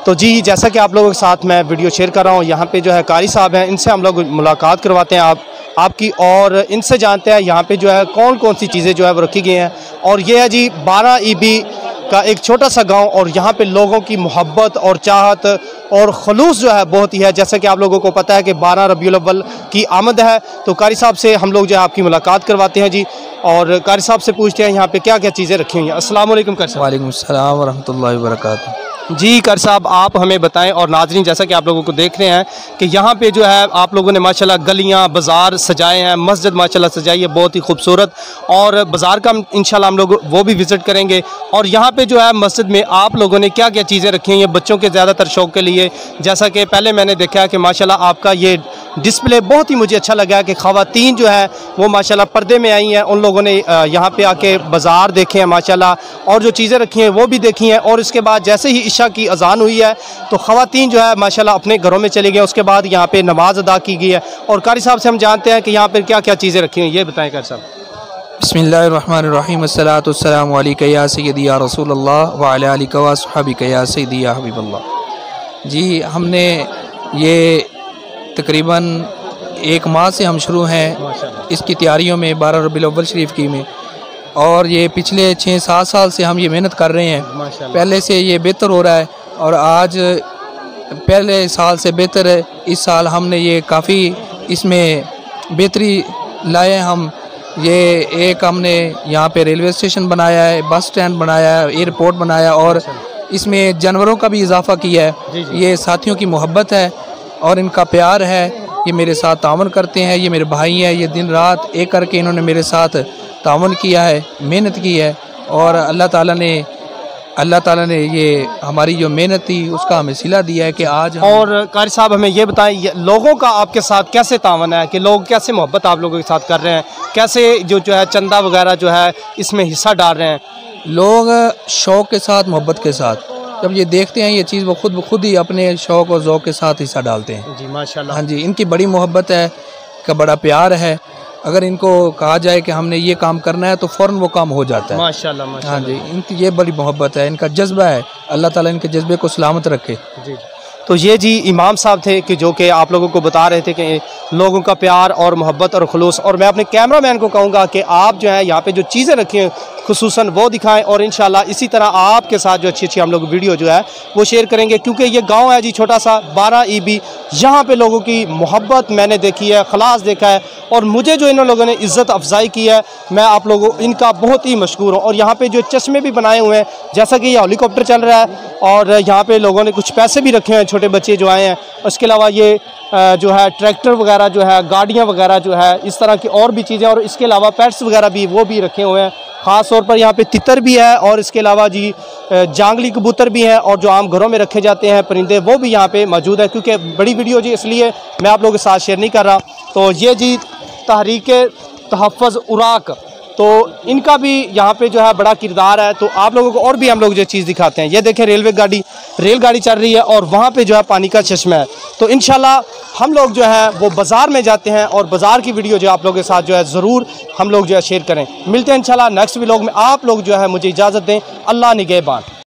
तो जी जैसा कि आप लोगों के साथ मैं वीडियो शेयर कर रहा हूँ, यहाँ पे जो है कारी साहब हैं, इनसे हम लोग मुलाकात करवाते हैं आपकी, और इनसे जानते हैं यहाँ पे जो है कौन कौन सी चीज़ें जो है वो रखी गई हैं। और ये है जी 12 ईबी का एक छोटा सा गांव, और यहाँ पे लोगों की मोहब्बत और चाहत और खलूस जो है बहुत ही है। जैसा कि आप लोगों को पता है कि 12 रबीउल अव्वल की आमद है, तो कारी साहब से हम लोग जो है आपकी मुलाकात करवाते हैं जी, और कारी साहब से पूछते हैं यहाँ पे क्या क्या चीज़ें रखी हुई हैं। अस्सलाम वालेकुम कारी साहब। वालेकुम अस्सलाम व रहमतुल्लाहि व बरकातहू। जी कारी साहब, आप हमें बताएं, और नाज़रीन जैसा कि आप लोगों को देख रहे हैं कि यहाँ पे जो है आप लोगों ने माशाल्लाह गलियाँ बाज़ार सजाए हैं, मस्जिद माशाल्लाह सजाई है बहुत ही खूबसूरत, और बाज़ार का इंशाल्लाह हम लोग वो भी विज़िट करेंगे। और यहाँ पे जो है मस्जिद में आप लोगों ने क्या क्या चीज़ें रखी हैं बच्चों के ज़्यादातर शौक़ के लिए। जैसा कि पहले मैंने देखा है कि माशाल्लाह आपका ये डिस्प्ले बहुत ही मुझे अच्छा लगा है कि ख़वातीन जो है वो माशाल्लाह पर्दे में आई हैं, उन लोगों ने यहाँ पे आके बाज़ार देखे हैं माशाल्लाह, और जो चीज़ें रखी हैं वो भी देखी हैं। और इसके बाद जैसे ही इशा की अज़ान हुई है तो ख़वातीन जो है माशाल्लाह अपने घरों में चली गई, उसके बाद यहाँ पे नमाज अदा की गई है। और कारी साहब से हम जानते हैं कि यहाँ पर क्या क्या चीज़ें रखी हैं, ये बताएँ कारी साहब। बिस्मिल्लाहिर्रहमानिर्रहीम, अस्सलातु वस्सलामु अलैका या सय्यदी या रसूलल्लाह व अला आलिका व अस्हाबिका या सय्यदी या हबीबल्लाह। जी हमने ये तकरीबन 1 माह से हम शुरू हैं इसकी तैयारियों में 12 रबीउल अव्वल शरीफ की में, और ये पिछले 6-7 साल से हम ये मेहनत कर रहे हैं। पहले से ये बेहतर हो रहा है, और आज पहले साल से बेहतर है। इस साल हमने ये काफ़ी इसमें बेहतरी लाए। हम ये एक हमने यहाँ पे रेलवे स्टेशन बनाया है, बस स्टैंड बनाया है, एयरपोर्ट बनाया, और इसमें जानवरों का भी इजाफा किया है। ये साथियों की मोहब्बत है और इनका प्यार है, ये मेरे साथ तावन करते हैं, ये मेरे भाई हैं, ये दिन रात एक करके इन्होंने मेरे साथ तावन किया है, मेहनत की है, और अल्लाह ताला ने ये हमारी जो मेहनत थी उसका हमें सिला दिया है कि आज और कारी साहब हमें ये बताएं, लोगों का आपके साथ कैसे तावन है, कि लोग कैसे मोहब्बत आप लोगों के साथ कर रहे हैं, कैसे जो है चंदा वगैरह जो है इसमें हिस्सा डाल रहे हैं। लोग शौक़ के साथ, मोहब्बत के साथ जब ये देखते हैं ये चीज़, वो खुद ही अपने शौक़ और ज़ौक़ के साथ हिस्सा डालते हैं। जी माशाल्लाह। हाँ जी, इनकी बड़ी मोहब्बत है, का बड़ा प्यार है। अगर इनको कहा जाए कि हमने ये काम करना है तो फ़ौरन वो काम हो जाता है। माशाल्लाह माशाल्लाह। हाँ जी, इनकी ये बड़ी मोहब्बत है, इनका जज्बा है। अल्लाह ताला इनके जज्बे को सलामत रखे। जी, तो ये जी इमाम साहब थे कि जो कि आप लोगों को बता रहे थे कि लोगों का प्यार और मोहब्बत और खुलूस। और मैं अपने कैमरामैन को कहूँगा कि आप जो है यहाँ पे जो चीज़ें रखी हैं खुसूसन वो दिखाएं, और इंशाल्लाह इसी तरह आपके साथ जो अच्छी अच्छी हम लोग वीडियो जो है वो शेयर करेंगे, क्योंकि ये गांव है जी छोटा सा 12 ईबी, यहाँ पे लोगों की मोहब्बत मैंने देखी है, खलास देखा है, और मुझे जो इन लोगों ने इज़्ज़त अफजाई की है, मैं आप लोगों इनका बहुत ही मशकूर हूँ। और यहाँ पे जो चश्मे भी बनाए हुए हैं, जैसा कि ये हेलीकॉप्टर चल रहा है, और यहाँ पे लोगों ने कुछ पैसे भी रखे हैं, छोटे बच्चे जो आए हैं। उसके अलावा ये जो है ट्रैक्टर वगैरह जो है, गाड़ियाँ वगैरह जो है, इस तरह की और भी चीज़ें, और इसके अलावा पेट्स वगैरह भी वो भी रखे हुए हैं। ख़ास तौर पर यहाँ पे तितर भी है, और इसके अलावा जी जांगली कबूतर भी हैं, और जो आम घरों में रखे जाते हैं परिंदे वो भी यहाँ पे मौजूद है। क्योंकि बड़ी वीडियो जी इसलिए मैं आप लोगों के साथ शेयर नहीं कर रहा। तो ये जी तहरीके तहफ़्फ़ुज़ उराक, तो इनका भी यहाँ पे जो है बड़ा किरदार है। तो आप लोगों को और भी हम लोग जो चीज़ दिखाते हैं, ये देखें रेलगाड़ी चल रही है, और वहाँ पे जो है पानी का चश्मा है। तो इंशाल्लाह हम लोग जो है वो बाज़ार में जाते हैं, और बाज़ार की वीडियो जो आप लोगों के साथ जो है ज़रूर हम लोग जो है शेयर करें। मिलते हैं इंशाल्लाह नेक्स्ट व्लॉग में। आप लोग जो है मुझे इजाज़त दें। अल्लाह निगहबान।